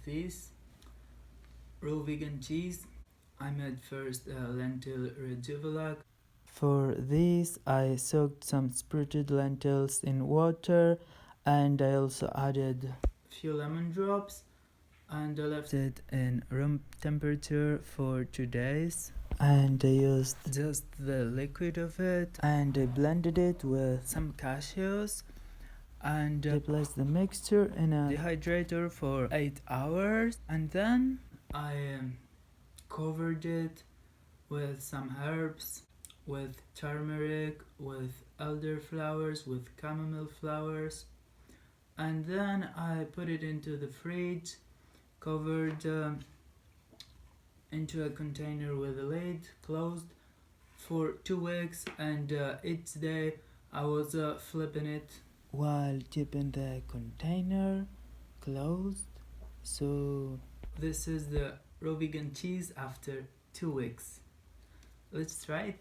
this raw vegan cheese. I made first a lentil rejuvenac. For this, I soaked some sprouted lentils in water, and I also added a few lemon drops, and I left it in room temperature for 2 days. And I used just the liquid of it, and I blended it with some cashews, and I placed the mixture in a dehydrator for 8 hours, and then I covered it with some herbs, with turmeric, with elderflowers, with chamomile flowers, and then I put it into the fridge, covered into a container with a lid, closed for 2 weeks, and each day I was flipping it while keeping the container closed. So this is the raw vegan cheese after 2 weeks. Let's try it.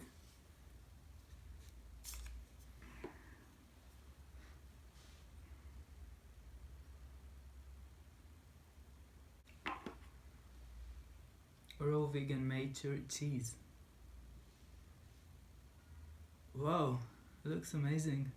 Raw vegan mature cheese. Wow, it looks amazing.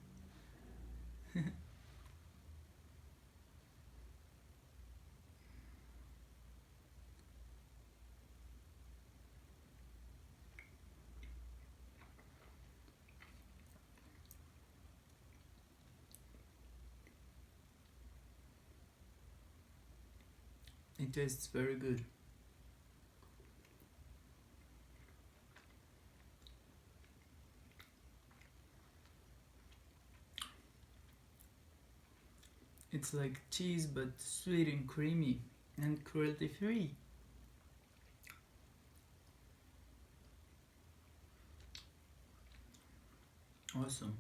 It tastes very good. It's like cheese but sweet and creamy and cruelty free. Awesome.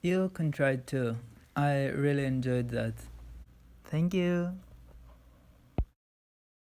You can try it too. I really enjoyed that. Thank you.